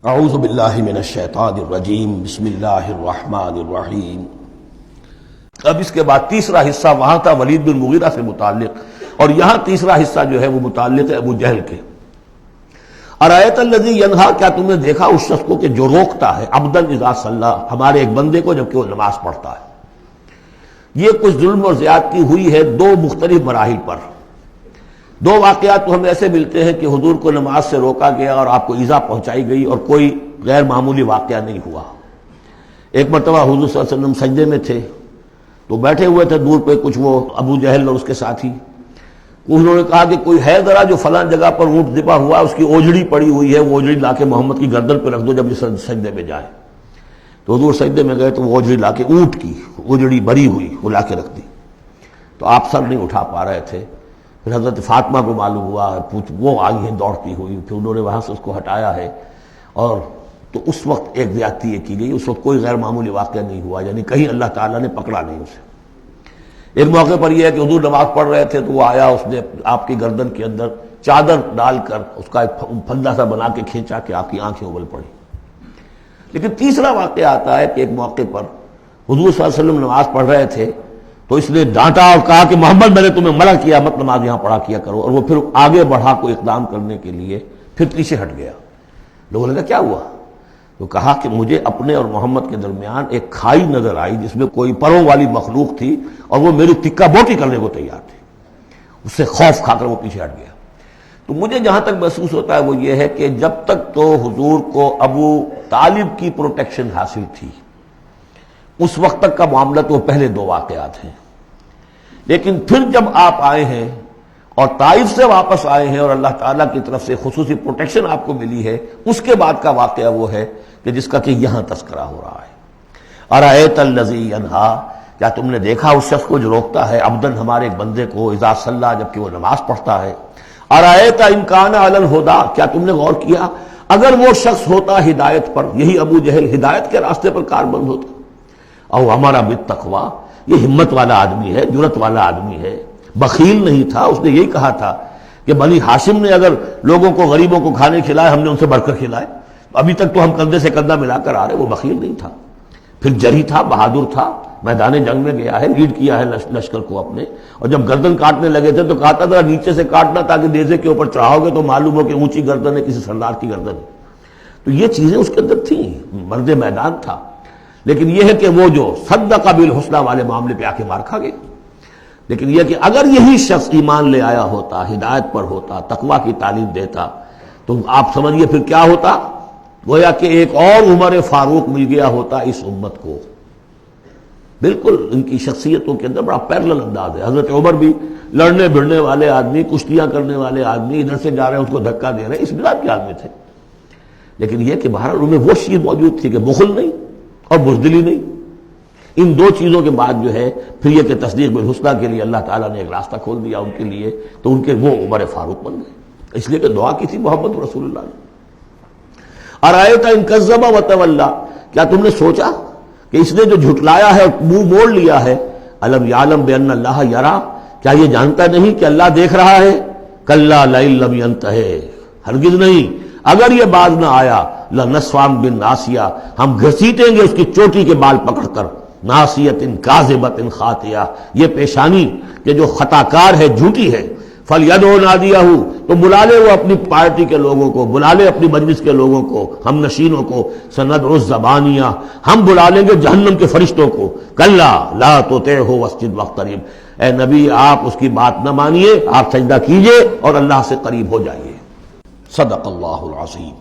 اعوذ باللہ من الشیطان الرجیم بسم اللہ الرحمن الرحیم۔ اب اس کے بعد تیسرا حصہ وہاں تھا ولید بن مغیرہ سے متعلق، اور یہاں تیسرا حصہ جو ہے وہ متعلق ہے ابو جہل کے۔ ارایت الذی ینہا، کیا تم نے دیکھا اس شخص کو کہ جو روکتا ہے، عبدا اذا صلی، ہمارے ایک بندے کو جبکہ وہ نماز پڑھتا ہے۔ یہ کچھ ظلم اور زیادتی ہوئی ہے دو مختلف مراحل پر۔ دو واقعات تو ہمیں ایسے ملتے ہیں کہ حضور کو نماز سے روکا گیا اور آپ کو ایذا پہنچائی گئی اور کوئی غیر معمولی واقعہ نہیں ہوا۔ ایک مرتبہ حضور صلی اللہ علیہ وسلم سجدے میں تھے تو بیٹھے ہوئے تھے دور پہ کچھ وہ ابو جہل اور اس کے ساتھی، انہوں نے کہا کہ کوئی ہے ذرا جو فلاں جگہ پر اونٹ ذبح ہوا، اس کی اوجڑی پڑی ہوئی ہے، وہ اوجڑی لا کے محمد کی گردن پہ رکھ دو جب یہ سجدے میں جائے۔ تو حضور سجدے میں گئے تو وہ اوجڑی لا کے، اونٹ کی اوجڑی بری ہوئی وہ لا کے رکھ دی، تو آپ سر نہیں اٹھا پا رہے تھے۔ پھر حضرت فاطمہ کو معلوم ہوا، وہ آئی ہیں دوڑتی ہوئی، پھر انہوں نے وہاں سے اس کو ہٹایا ہے، اور تو اس وقت ایک زیادتی یہ کی گئی، اس وقت کوئی غیر معمولی واقعہ نہیں ہوا، یعنی کہیں اللہ تعالیٰ نے پکڑا نہیں اسے۔ ایک موقع پر یہ ہے کہ حضور نماز پڑھ رہے تھے تو وہ آیا، اس نے آپ کی گردن کے اندر چادر ڈال کر اس کا ایک پھندا سا بنا کے کھینچا کہ آپ کی آنکھیں ابل پڑی۔ لیکن تیسرا واقعہ آتا ہے کہ ایک موقع پر حضور صلی اللہ علیہ وسلم نماز پڑھ رہے تھے تو اس نے ڈانٹا اور کہا کہ محمد میں نے تمہیں منع کیا مت نماز یہاں پڑھا کیا کرو، اور وہ پھر آگے بڑھا کوئی اقدام کرنے کے لیے پھر پیچھے ہٹ گیا۔ لوگوں نے کہا کیا ہوا؟ تو کہا کہ مجھے اپنے اور محمد کے درمیان ایک کھائی نظر آئی جس میں کوئی پروں والی مخلوق تھی اور وہ میری تکہ بوٹی کرنے کو تیار تھی، اس سے خوف کھا کر وہ پیچھے ہٹ گیا۔ تو مجھے جہاں تک محسوس ہوتا ہے وہ یہ ہے کہ جب تک تو حضور کو ابو طالب کی پروٹیکشن حاصل تھی، اس وقت تک کا معاملہ تو پہلے دو واقعات ہیں، لیکن پھر جب آپ آئے ہیں اور طائف سے واپس آئے ہیں اور اللہ تعالیٰ کی طرف سے خصوصی پروٹیکشن آپ کو ملی ہے، اس کے بعد کا واقعہ وہ ہے کہ جس کا کہ یہاں تذکرہ ہو رہا ہے۔ ارایت الذی ینہا، کیا تم نے دیکھا اس شخص کو جو روکتا ہے، عبدن ہمارے ایک بندے کو، اذا صلی جبکہ وہ نماز پڑھتا ہے۔ ارایت ان کان علی الہدی، کیا تم نے غور کیا اگر وہ شخص ہوتا ہدایت پر، یہی ابو جہل ہدایت کے راستے پر کاربند ہوتا، او ہمارا بالتقوی، یہ ہمت والا آدمی ہے، جرت والا آدمی ہے، بخیل نہیں تھا، اس نے یہی کہا تھا کہ بنی ہاشم نے اگر لوگوں کو غریبوں کو کھانے کھلائے ہم نے ان سے بڑھ کر کھلائے، ابھی تک تو ہم کندھے سے کندھا ملا کر آ رہے، وہ بخیل نہیں تھا۔ پھر جری تھا، بہادر تھا، میدان جنگ میں گیا ہے، لیڈ کیا ہے لشکر کو اپنے، اور جب گردن کاٹنے لگے تھے تو کہا تھا ذرا نیچے سے کاٹنا تاکہ نیزے کے اوپر چڑھاؤ گے تو معلوم ہو کہ اونچی گردن ہے، کسی سردار کی گردن ہے۔ تو یہ چیزیں اس کے اندر تھیں، مرد میدان تھا۔ لیکن یہ ہے کہ وہ جو صدق بالحسنی والے معاملے پہ آ کے مار کھا گئے۔ لیکن یہ کہ اگر یہی شخص ایمان لے آیا ہوتا، ہدایت پر ہوتا، تقویٰ کی تعلیم دیتا، تو آپ سمجھیے پھر کیا ہوتا، گویا کہ ایک اور عمر فاروق مل گیا ہوتا اس امت کو۔ بالکل ان کی شخصیتوں کے اندر بڑا پیرلل انداز ہے۔ حضرت عمر بھی لڑنے بھڑنے والے آدمی، کشتیاں کرنے والے آدمی، ادھر سے جا رہے ہیں اس کو دھکا دے رہے ہیں، اس مزاج کے آدمی تھے۔ لیکن یہ کہ بہرحال ان میں وہ چیز موجود تھی کہ بخل نہیں اور بزدلی نہیں۔ ان دو چیزوں کے بعد جو ہے پھر یہ کہ تصدیق بالحسنی کے لیے اللہ تعالیٰ نے ایک راستہ کھول دیا ان کے لیے، تو ان کے وہ عمر فاروق بن گئے، اس لیے کہ دعا کی تھی محمد رسول اللہ نے۔ ارایت ان کذب وتولی، کیا تم نے سوچا کہ اس نے جو جھٹلایا ہے اور منہ موڑ لیا ہے، الم یعلم بان اللہ یری، کیا یہ جانتا نہیں کہ اللہ دیکھ رہا ہے؟ کلا لئن لم ینتہ، ہرگز نہیں، اگر یہ باز نہ آیا، لنصفا بالناصیہ، ہم گھسیٹیں گے اس کی چوٹی کے بال پکڑ کر، ناصیۃ کاذبۃ خاطئہ، یہ پیشانی کہ جو خطا کار ہے، جھوٹی ہے۔ فلیدعو نادیہ، تو بلا لے وہ اپنی پارٹی کے لوگوں کو، بلا لے اپنی مجلس کے لوگوں کو، ہم نشینوں کو، سندعو الزبانیہ، ہم بلا لیں گے جہنم کے فرشتوں کو۔ کلا لا تطعہ واسجد واقترب، اے نبی آپ اس کی بات نہ مانیے، آپ سجدہ کیجئے اور اللہ سے قریب ہو جائیے۔ صدق اللہ العظیم۔